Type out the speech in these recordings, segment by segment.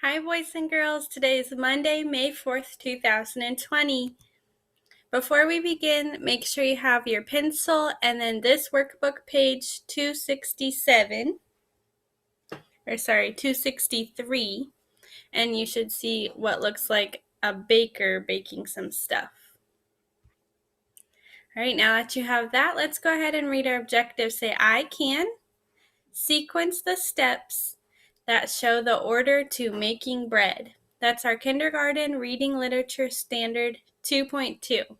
Hi, boys and girls. Today is Monday, May 4th, 2020. Before we begin, make sure you have your pencil and then this workbook page 263, and you should see what looks like a baker baking some stuff. All right, now that you have that, let's go ahead and read our objective. Say, I can sequence the steps that show the order to making bread. That's our kindergarten reading literature standard 2.2. All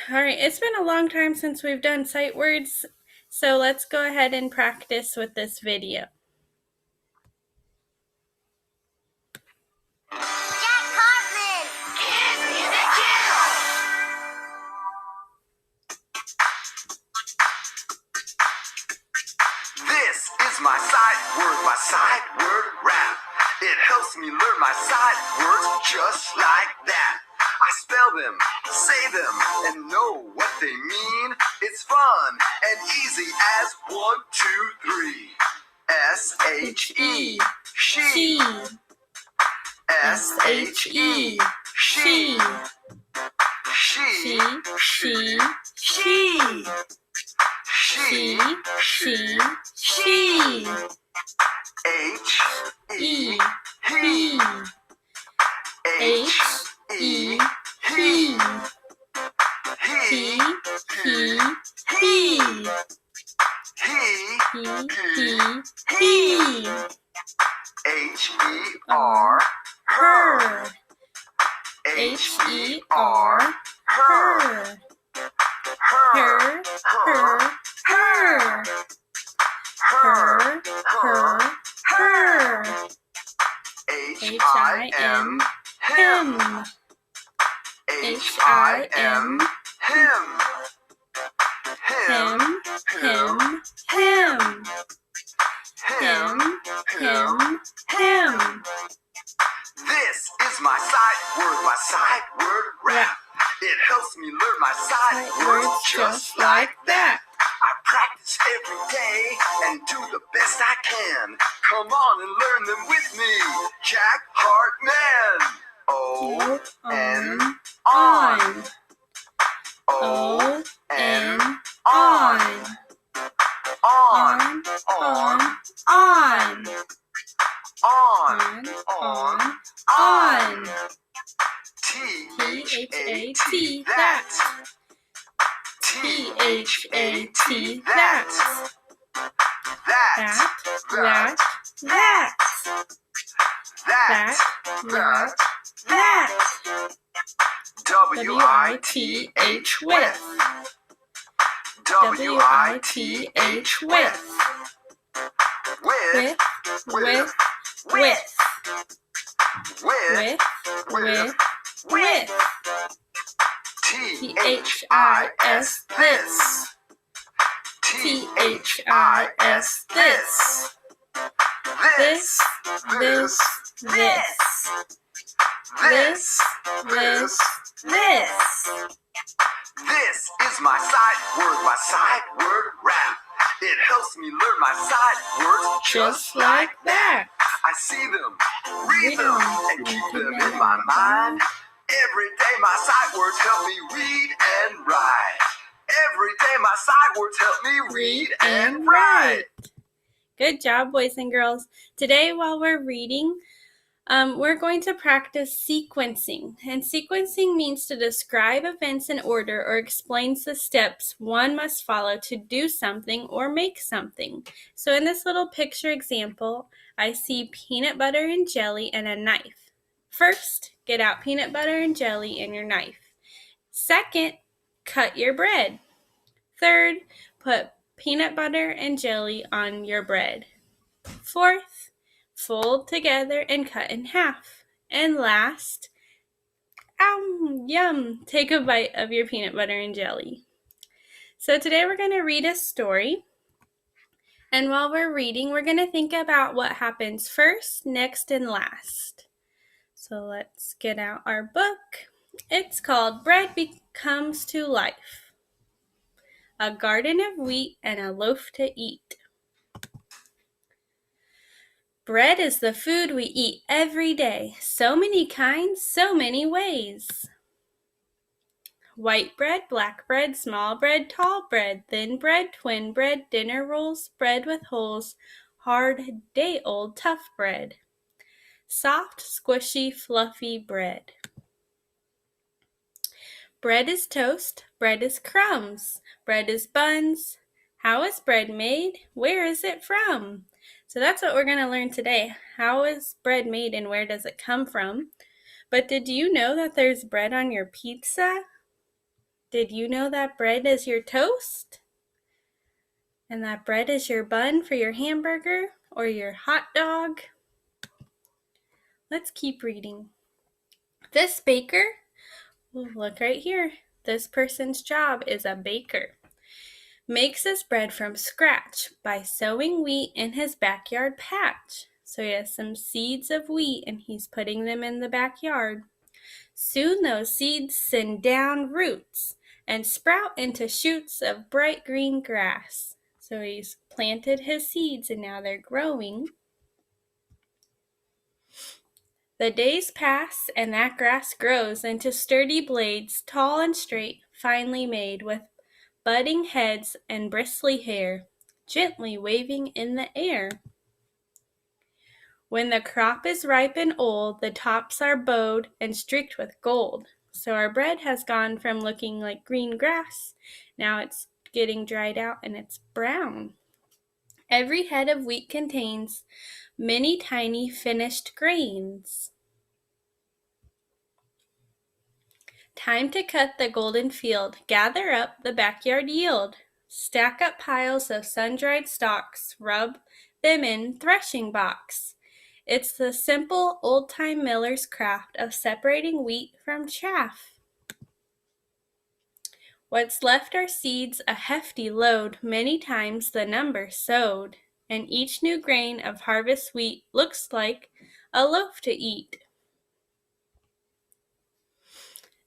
right, it's been a long time since we've done sight words, so let's go ahead and practice with this video. Jack Cartman! Kids Music Channel! This is my sight word rap. It helps me learn my sight words just like that. I spell them, say them, and know what they mean. It's fun and easy as 1, 2, 3. S-H-E, she. S-H-E, she. She, she, she. She, she. H-E, he. H-E, he. He, he. H-E-R, her. H-E-R, her. Her, her, her. Her, her. H-I-M, him. H-I-M, him. Him, him, him. Him, him, him. This is my sight word rap. It helps me learn my sight words just like that. I practice every day and do the best I can. Come on and learn them with me. Jack Hartman. O-N, on. O-N, on. On, on, on. On. T-H-A-T, that. T-H-A-T, that. That. W-I-T-H, with. W-I-T-H, with. With. T-H-I-S, this. T-H-I-S, this. This. This is my sight word rap. It helps me learn my sight words just like that. I see them, read them, and keep them in my mind. Every day my sight words help me read and write. Every day my sight words help me read and write. Good job, boys and girls. Today, while we're reading, we're going to practice sequencing. And sequencing means to describe events in order or explains the steps one must follow to do something or make something. So in this little picture example, I see peanut butter and jelly and a knife. First, get out peanut butter and jelly and your knife. Second, cut your bread. Third, put peanut butter and jelly on your bread. Fourth, fold together and cut in half. And last, yum, take a bite of your peanut butter and jelly. So today we're going to read a story. And while we're reading, we're going to think about what happens first, next, and last. So let's get out our book. It's called Bread Comes to Life. A garden of wheat and a loaf to eat. Bread is the food we eat every day. So many kinds, so many ways. White bread, black bread, small bread, tall bread, thin bread, twin bread, dinner rolls, bread with holes, hard, day-old, tough bread. Soft, squishy, fluffy bread. Bread is toast, bread is crumbs, bread is buns. How is bread made? Where is it from? So that's what we're going to learn today. How is bread made and where does it come from? But did you know that there's bread on your pizza? Did you know that bread is your toast? And that bread is your bun for your hamburger or your hot dog? Let's keep reading. This baker, look right here. This person's job is a baker. Makes his bread from scratch by sowing wheat in his backyard patch. So he has some seeds of wheat and he's putting them in the backyard. Soon those seeds send down roots and sprout into shoots of bright green grass. So he's planted his seeds and now they're growing. The days pass and that grass grows into sturdy blades, tall and straight, finely made, with budding heads and bristly hair, gently waving in the air. When the crop is ripe and old, the tops are bowed and streaked with gold. So our bread has gone from looking like green grass, now it's getting dried out and it's brown. Every head of wheat contains many tiny finished grains. Time to cut the golden field, gather up the backyard yield. Stack up piles of sun-dried stalks, rub them in threshing box. It's the simple old-time miller's craft of separating wheat from chaff. What's left are seeds, a hefty load, many times the number sowed, and each new grain of harvest wheat looks like a loaf to eat.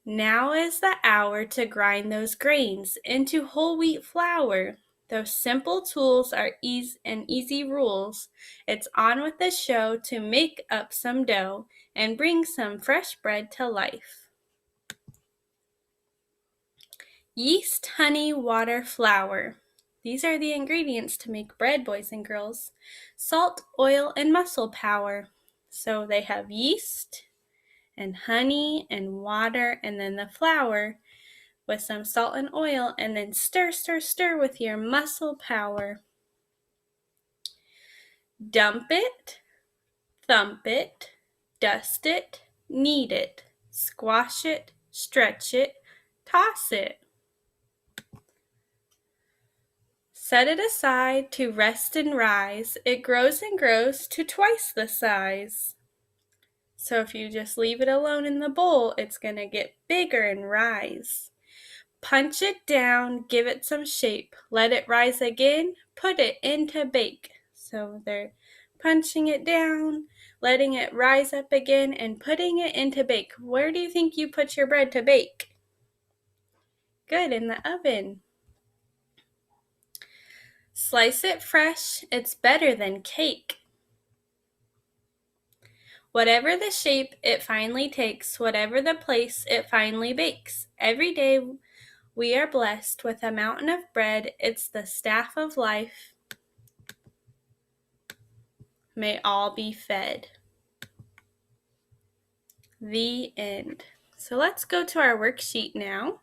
Now is the hour to grind those grains into whole wheat flour. Those simple tools are easy rules. It's on with the show to make up some dough and bring some fresh bread to life. Yeast, honey, water, flour. These are the ingredients to make bread, boys and girls. Salt, oil, and muscle power. So they have yeast and honey and water and then the flour with some salt and oil, and then stir, stir, stir with your muscle power. Dump it, thump it, dust it, knead it, squash it, stretch it, toss it. Set it aside to rest and rise. It grows and grows to twice the size. So if you just leave it alone in the bowl, it's going to get bigger and rise. Punch it down, give it some shape, let it rise again, put it into bake. So they're punching it down, letting it rise up again, and putting it into bake. Where do you think you put your bread to bake? Good, in the oven. Slice it fresh, it's better than cake. Whatever the shape it finally takes, whatever the place it finally bakes. Every day we are blessed with a mountain of bread. It's the staff of life. May all be fed. The end. So let's go to our worksheet now.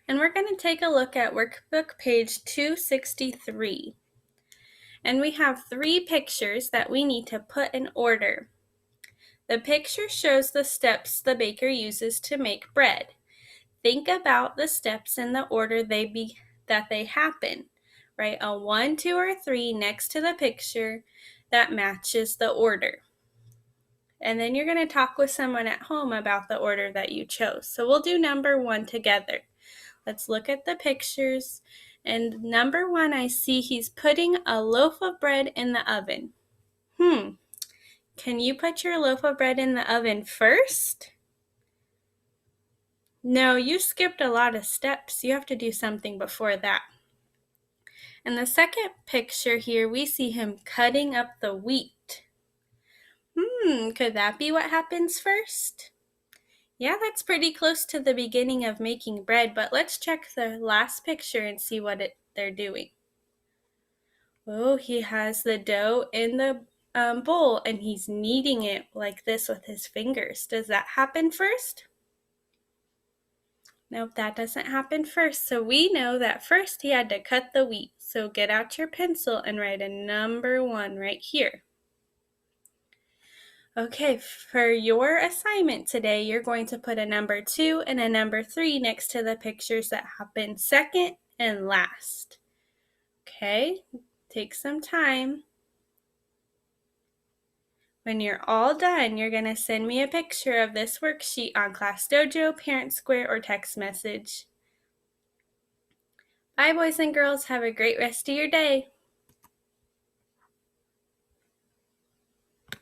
And we're going to take a look at workbook page 263. And we have 3 pictures that we need to put in order. The picture shows the steps the baker uses to make bread. Think about the steps in the order that they happen. Write a 1, 2, or 3 next to the picture that matches the order. And then you're going to talk with someone at home about the order that you chose. So we'll do number 1 together. Let's look at the pictures. And number 1, I see he's putting a loaf of bread in the oven. Can you put your loaf of bread in the oven first? No, you skipped a lot of steps. You have to do something before that. In the second picture here, we see him cutting up the wheat. Could that be what happens first? Yeah, that's pretty close to the beginning of making bread, but let's check the last picture and see what they're doing. Oh, he has the dough in the bowl and he's kneading it like this with his fingers. Does that happen first? Nope, that doesn't happen first. So we know that first he had to cut the wheat. So get out your pencil and write a number 1 right here. Okay, for your assignment today, you're going to put a number 2 and a number 3 next to the pictures that happen second and last. Okay, take some time. When you're all done, you're going to send me a picture of this worksheet on Class Dojo, Parent Square, or text message. Bye, boys and girls. Have a great rest of your day.